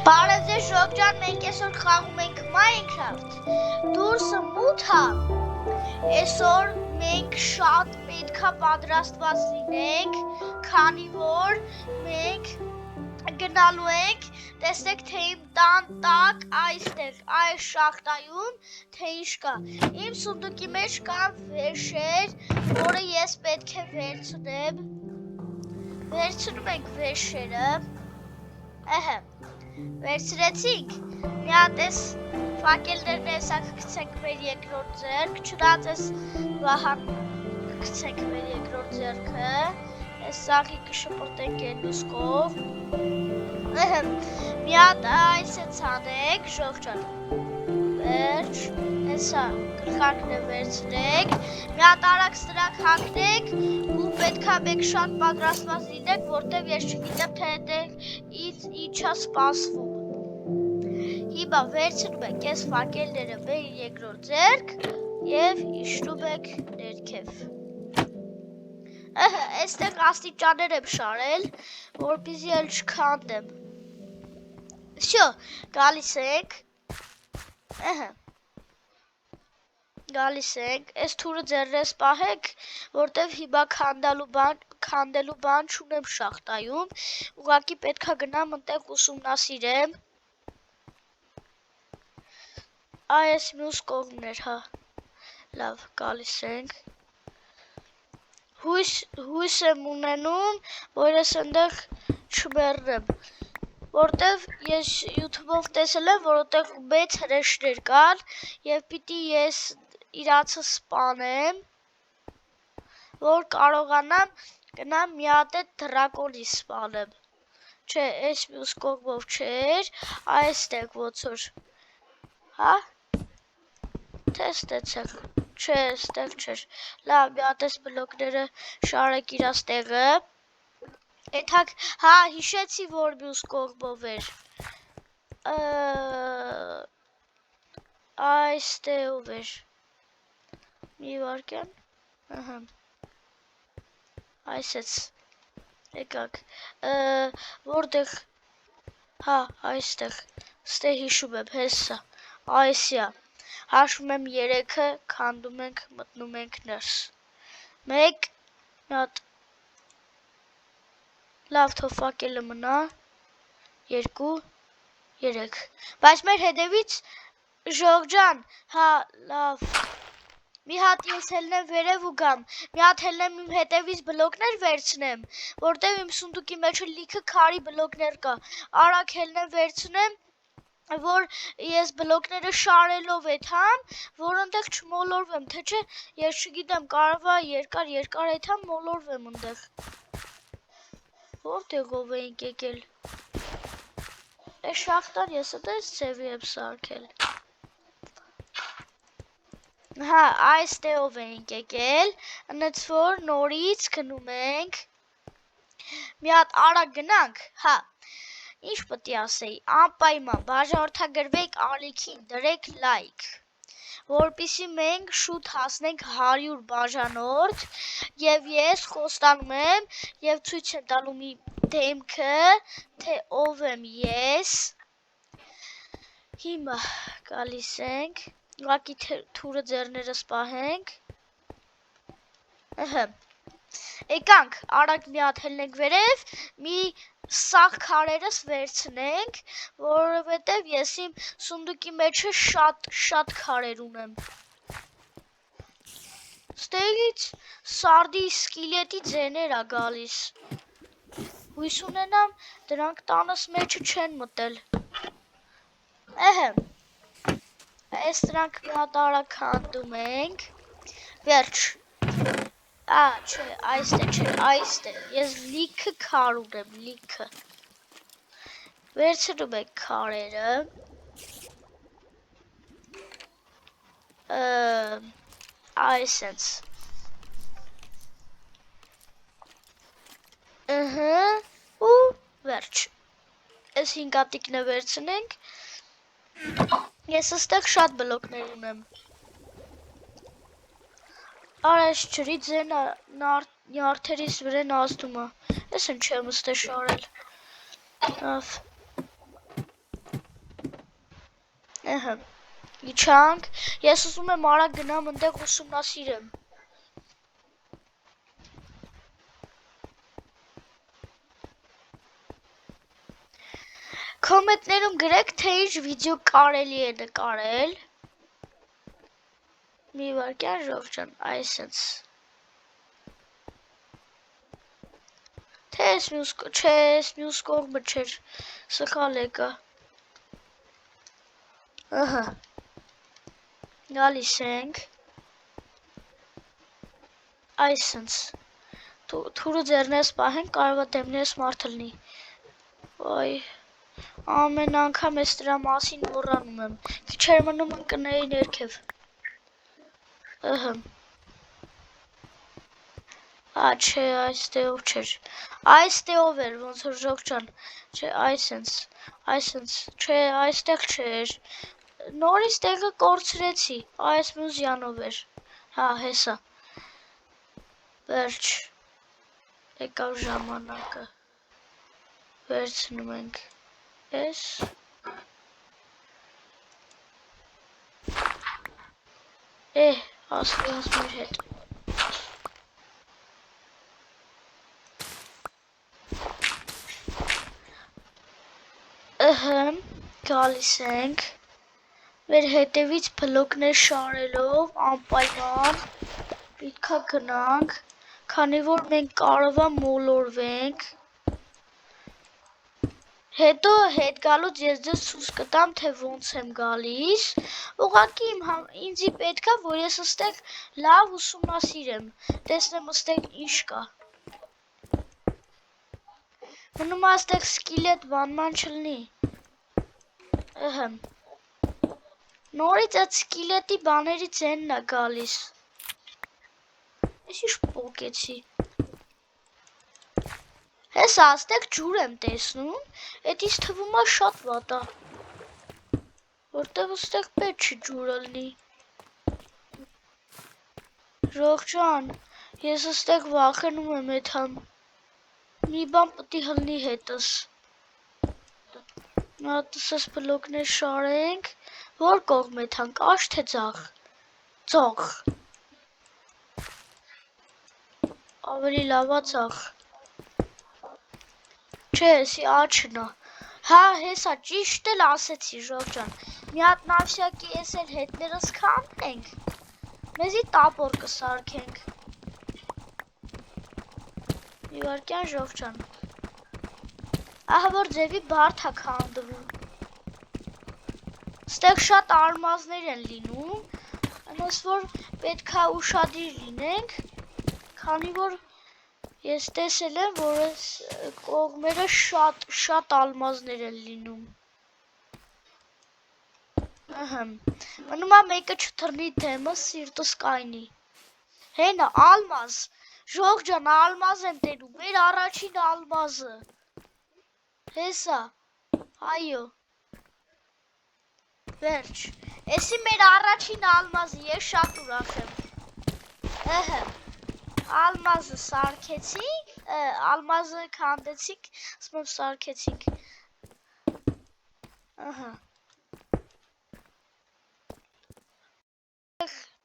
Բարև ձեզ Ժոկ ջան, մենք այսօր խաղում ենք Minecraft։ Դուրսը մութ է։ Այսօր մենք շատ պետքա պատրաստված լինենք, քանի որ մենք գնալու ենք, տեսեք թե իմ տան տակ այստեղ, այս շախտայում, թե ինչ կա։ Իմ սունդուկի մեջ կան վերջեր, որը ես պետք է վերցնեմ։ Վերցնում ենք վերջերը։ Վերցրեցինք, մի հատ էս ֆակելներն էսա կգցենք մեր երկրորդ ձեռք, չնայած էս վահան կգցենք մեր երկրորդ ձեռքը, էս սաղի կշպրտենք այն ուսկով, մի հատ այս է ցանենք, Ժող ջան, վերջ, էսա գլխարկն է վերցնենք, մի հատ արագ սրանք հագնենք ու պետքա մենք շատ պատրաստված լինենք, որտև ես չգիտեմ թե ինչ է սպասվում։ Հիմա վերցնում ենք այս ֆակելները մեր երկրորդ ձեռք և իջնում ենք ներքև։ Այստեղ աստիճաններ եմ շարել, որպեսզի էլ չքանդեմ։ Всё, գալիս ենք։ Գալիս ենք, այս թուրը ձեռներս պահեք, որտև հիմա քանդելու բան չունեմ շախտայում, ուղղակի պետքա գնամ ընտեղ ուսումնասիրեմ։ Այս մյուս կողմն էր, հա, լավ, գալիս ենք, հույս եմ ունենում, որ ես ընդեղ չմեռնեմ, որտև ես YouTube-ով տեսել եմ, որ այնտեղ մեծ հրեշներ կան, և պիտի ես իրացը սպանեմ, որ կարողանամ գնամ մի հատ այդ դրակոնի սպանեմ, չէ, այս մյուս կողմով չէր, այստեղ ոնց որ, հա, թե ստեցեք, չէ, ստեղ չէր, լավ, մի հատ էս բլոկները շարեք իրաց տեղը, էթակ, հա, հիշեցի, որ մյուս կողմով էր, այստեղով էր, մի վարկյան, այսեց, եկակ, որտեղ, հա, այստեղ, ստեղ հիշում եմ, հեսա, այսյա, հաշվում եմ 3-ը, քանդում ենք, մտնում ենք ներս, 1, մի հատ, լավ թող ֆակելը մնա, 2, 3, բայց մեր հետևից, Ժող ջան, հա, լավ, մի հատ ես հելնեմ վերև ու գամ, մի հատ հելնեմ իմ հետևից բլոկներ վերցնեմ, որտև իմ սունդուկի մեջը լիքը քարի բլոկներ կա, արագ հելնեմ վերցնեմ, որ ես բլոկները շարելով եթամ, որ ընդեղ չմոլորվեմ, թե չէ, ես չգիտեմ, կարող է երկար եթամ, մոլորվեմ ընդեղ։ Որտեղով էինք եկել։ Այս շախտան ես այդպես ձևի եմ սարքել։ Հա, այստեղով էինք եկել, ընդ որ նորից գնում ենք, մի հատ արագ գնանք, հա, ինչ պետք է ասեի, անպայման բաժանորդագրվեք ալիքին, դրեք լայք, որպեսզի մենք շուտ հասնենք 100 բաժանորդ և ես խոստանում եմ և ցույց եմ տալու մի դեմքը, թե ով եմ ես, հիմա գալիս ենք, ուղղակի թուրը ձեռներս պահենք, եկանք, արագ մի հատ հելնենք վերև, մի սաղ քարերս վերցնենք, որովհետև ես իմ սունդուկի մեջը շատ քարեր ունեմ։ Ստեղից սարդի սկիլետի ձեներ ա գալիս։ Հույս ունենամ, դրանք տանս մեջը չեն մտել։ Այս դրանք մի հատ արագ քանդում ենք, վերջ, չէ, այստեղ, ես լիքը քար ունեմ, լիքը, վերցնում ենք քարերը, այսենց, ու վերջ, այս հինգատիկն է վերցնենք, ես աստեղ շատ բլոկներ ունեմ, Արայս ջրի ձեն նյարդերիս վրեն ազդում է, ես են չեմ ստե շարել, լավ, Ըհը։ Իջանք, ես ուզում եմ արագ գնամ այնտեղ ուսումնասիրեմ։ Կոմենտներում գրեք, թե ինչ վիդեո կարելի է նկարել։ Մի վարքյան ժողջան, այսենց։ Թե ես մյուս կողմը չէր, սխալ եկա։ Ահա։ Գալիս ենք։ Այսենց։ Թուրը ձեռներս պահենք, կարող է դեմներս մարդ լինի։ Ոյ։ Ամեն անգամ ես դրա մասին մոռանում եմ։ Քիչ էր մնում ընկնեի ներքև։ Ըհը։ Չէ, այստեղով չէր։ Այստեղով էր, ոնց որ ժողջան։ Չէ, այսենց, չէ, այստեղ չէր։ Նորից տեղը կորցրեցի, այս մյուզյանով էր։ Հա, հեսա։ Վերջ։ Եկավ ժամանակը։ Վերցնում ենք։ Ես ասվի մեր հետ գալիս ենք մեր հետևից բլոկներ շարելով անպայման պիտքա գնանք քանի որ մենք կարող է մոլորվենք Հետո հետ գալուց ես ձեզ ցույց կտամ, թե ոնց եմ գալիս, ուղղակի ինձի պետք է, որ ես այստեղ լավ ուսումնասիրեմ, տեսնեմ այստեղ ինչ կա։ Մնում է այստեղ սկիլետ բանման չլինի։ Ըհը։ Նորից այդ սկիլետի բաներից ենն է գալիս։ Ես ինչ պոկեցի։ Հեսա աստեղ ջուր եմ տեսնում, էդ իս թվում է շատ վատ է, որտև աստեղ պետք չի ջուրը լինի։ Ժողջան, ես աստեղ վախենում եմ էթան, մի բան պտի հլնի հետս։ Նատսս բլոկներ շարենք, որ կողմ էթանք, աշ թե ձախ, ձախ, ավելի լավա ձախ։ Չէ, էսի աչն է։ Հա, հեսա ճիշտ էլ ասեցի, ժողջան։ Մի հատ նավշակի ես էլ հետներս քանդենք։ Մեզի տապոր կսարքենք։ Մի վարքյան ժողջան։ Ահա որ ձևի բարդ է քանդվում։ Ստեղ շատ ալմազներ են լինում, այնպես որ պետք է ուշադիր լինենք, քանի որ Ես տեսել եմ, որ այս կողմերը շատ ալմազներ են լինում։ Ըհը, մնում է մեկը չթռնի դեմը, սիրտս կայնի։ Հենա, ալմազ, ժողջան, ալմազ եմ տենում, մեր առաջին ալմազը։ Հեսա, այո։ Վերջ, էսի մեր առաջին ալմազը, ես շատ ուրախ եմ։ Ըհը։ Ալմազը սարքեցինք, ալմազը քանդեցինք, ասում եմ սարքեցինք։ Ահա։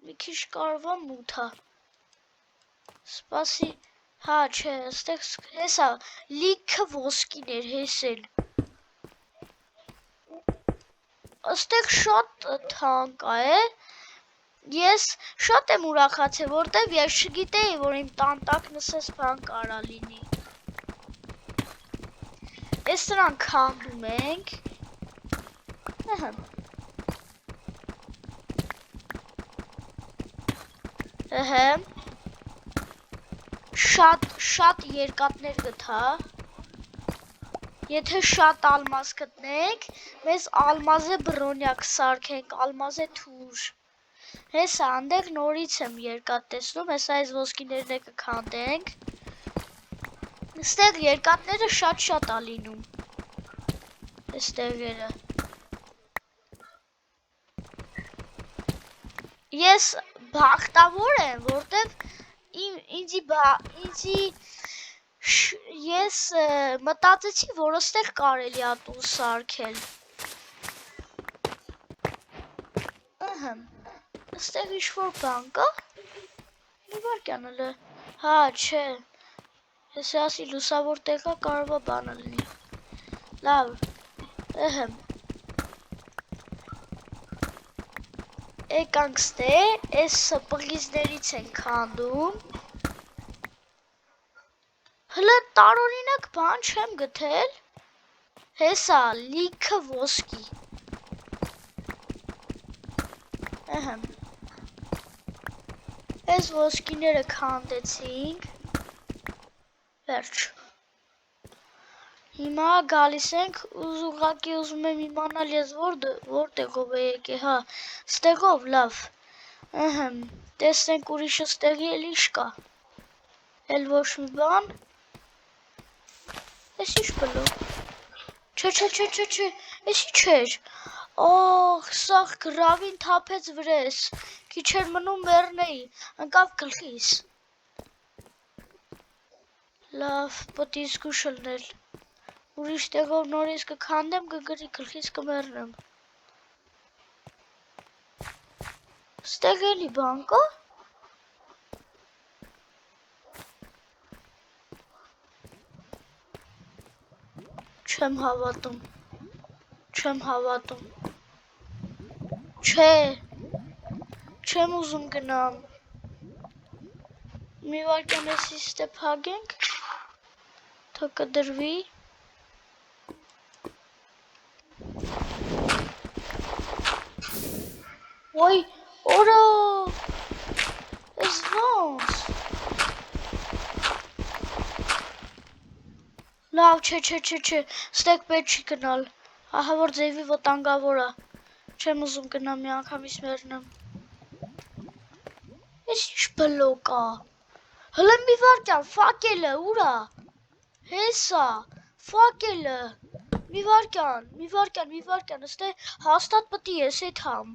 Մի քիչ կարող է մութ է։ Սպասի, հա, չէ, այստեղ հեսա լիքը ոսկիներ հեսել։ Այստեղ շատ թանկ է։ Ես շատ եմ ուրախացել, որտև ես չգիտեի, որ իմ տանտակնս էս բան կարա լինի։ Ես նրան քանդում ենք։ Ըհը։ Ըհը։ Շատ երկաթներ գտա։ Եթե շատ ալմազ գտնենք, մեզ ալմազե բրոնյակ սարքենք, ալմազե թուր։ Հեսա, անդեղ նորից եմ երկատ տեսնում, հեսա այս ոսկիներն է կքանդենք։ Ստեղ երկատները շատ ա լինում։ Ստեղերը։ Ես բախտավոր եմ, որտև ես մտածեցի, որ ստեղ կարելի ա տուն սարքել։ Այստեղ ինչ-որ բան կա։ Մի վարքան էլ է։ Հա, չէ։ Ես ասի լուսավոր տեղա կարող է բանը լինի։ Լավ, եկանք ստե, այս պղիզներից ենք քանդում։ Հլը տարօրինակ բան չեմ գտել։ Հեսա լիքը ոսկի։ Այս ոսկիները քանդեցինք։ Վերջ։ Հիմա գալիս ենք ուղղակի ուզում եմ իմանալ ես որտեղով է եկե, հա, ստեղով լավ։ Տեսնենք ուրիշը ստեղի էլ ինչ կա։ Էլ ոչ մի բան։ Էս ինչ բլոկ։ Չէ, էս ինչ էր։ Օհ, սաղ գրավին թափեց վրես։ Քիչ էր մնում մեռնեի, ընկավ գլխիս։ Լավ, պետք է զգուշ լինել։ Ուրիշ տեղով նորից կքանդեմ, կգրի գլխիս կմեռնեմ։ Ստեղ էլի բան կա։ Չեմ հավատում։ Չէ։ Չեմ ուզում գնամ։ Մի վարքան էսի ստե փագենք։ Թող կդրվի։ Ոյ, օրա։ Էս ոնց։ Լավ, չէ, ստեղ պետք չի գնալ, ահա որ ձևի վտանգավոր է, չեմ ուզում գնամ մի անգամից մեռնեմ։ Էս ինչ բլոկ է, հլը մի վարքան, ֆակելը, ուր է, հեսա, ֆակելը, մի վարքան, ստեղ հաստատ պտի ես էդ համ։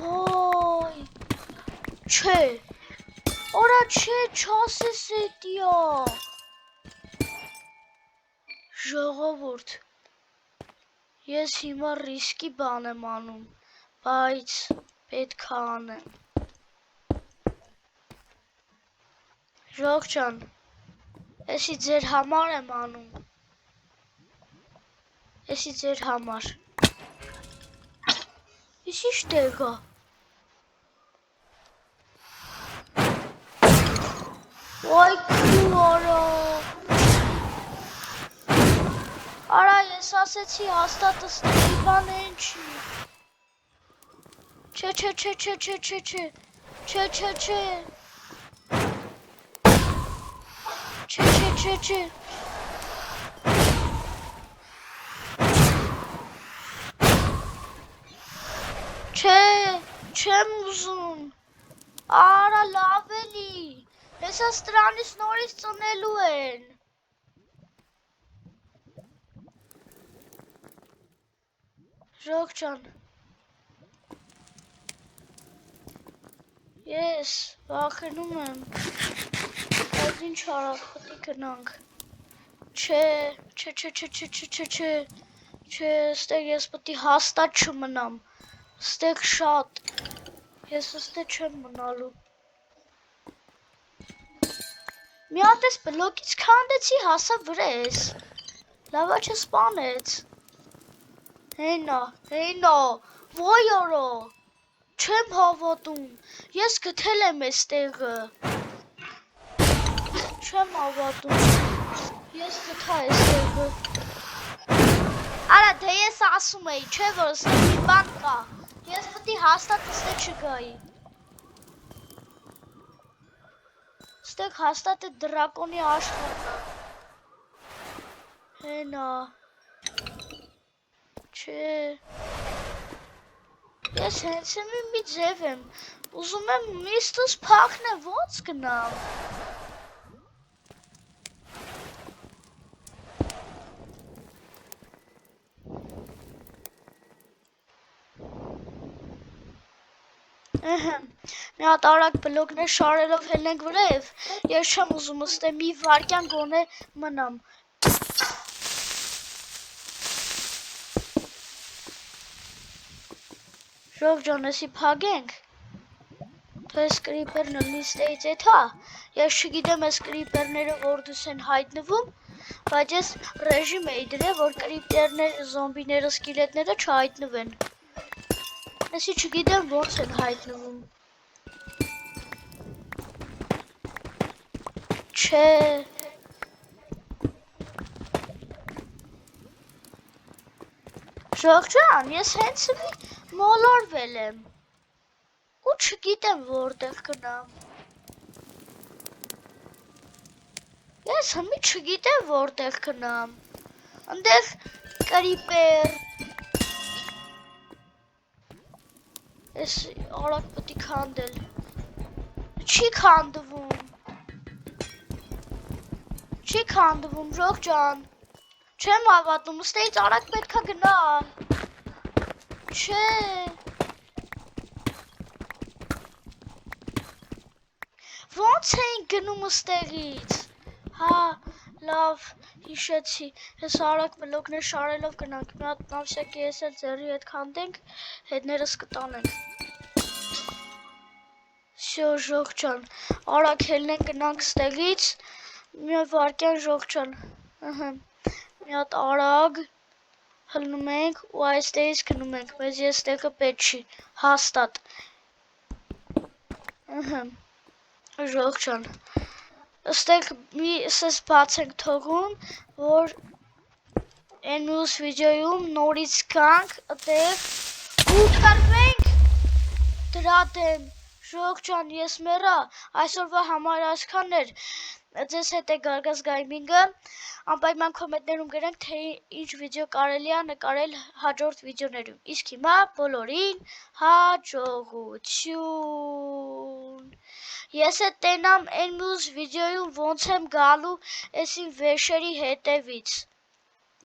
Ոյ, չէ, օրա չէ, չասես էդիա։ Ժողովուրդ, ես հիմա ռիսկի բան եմ անում, բայց պետք է անեմ։ Ժող ջան, էսի ձեր համար եմ անում։ Էսի ձեր համար։ Ես ինչ տեղ է։ Ոյ քու արա։ Արա, ես ասեցի հաստատ ստեղի բան են չի։ Չէ։ Չէ, չեմ ուզում։ Արա, լավ էլի։ Հեսա ստրանից նորից ծնելու են։ Ժող ջան։ Ես վախենում եմ։ Բայց ինչ արավ, պետք է գնանք։ Չէ, ստեղ ես պետք է հաստատ չմնամ։ Ստեղ շատ։ Ես ստեղ չեմ մնալու։ Մի հատ էս բլոկից քանդեցի, հասա վրես։ Լավա չսպանեց։ Հենա, ոյ արա, չեմ հավատում, ես գտել եմ էս տեղը։ Չեմ հավատում, ես գտա էս տեղը։ Արա, դե ես ասում էի, չէ որ ստեղ մի բան կա, ես պետք է հաստատ ստեղ չգայի։ Ստեղ հաստատ է դրակոնի աշխարհն է։ Հենա։ Չէ։ Ես հենց մի ձև եմ, ուզում եմ միստուս փակն է, ոնց գնամ։ Մի հատ արագ բլոկներ շարելով հելնենք վրև, ես չեմ ուզում ստե մի վարքյան գոնե մնամ։ Ժող ջան, էսի փագենք։ Թե այս կրիպերն լիստեից է թա։ Ես չգիտեմ այս կրիպերները որտուս են հայտնվում, բայց ես ռեժիմ էի դրել, որ կրիպերները, զոմբիները, սկիլետները չհայտնվեն։ Էսի չգիտեմ ոնց են հայտնվում։ Չէ։ Ժող ջան, ես հենց մոլորվել եմ։ Ու չգիտեմ որտեղ գնամ։ Ես հիմի չգիտեմ որտեղ գնամ։ Այնտեղ կրիպեր։ Ես արագ պետք է քանդել։ Չի քանդվում։ Չի քանդվում, Ժող ջան։ Չեմ հավատում, ստեից արագ պետք է գնալ։ Չէ։ Ոնց էին գնում ստեղից։ Հա, լավ, հիշեցի, ես արագ բլոկներ շարելով գնանք, մի հատ նավսյակի ես էլ ձեռի հետ քանդենք, հետներս կտանենք։ Всё, Ժող ջան, արագ հելնենք գնանք ստեղից, մի վարկյան Ժող ջան, մի հատ արագ հլնում ենք ու այստեղից գնում ենք, մեզ ես տեղը պետք չի, հաստատ։ Ժող ջան, ստեղ մի սես բաց ենք թողում, որ են մյուս վիդեոյում նորից կանք ըտեղ ու կրվենք դրա դեմ։ Ժող ջան, ես մեռա, այսօրվա համար այսքանն էր, ձեզ հետ է Գարգազ Գայմինգը, անպայման կոմենտներում գրենք, թե ինչ վիդեո կարելի է նկարել հաջորդ վիդեոներում, իսկ հիմա բոլորին հաջողություն։ Ես է տենամ են մյուս վիդեոյում ոնց եմ գալու էսին վեշերի հետևից։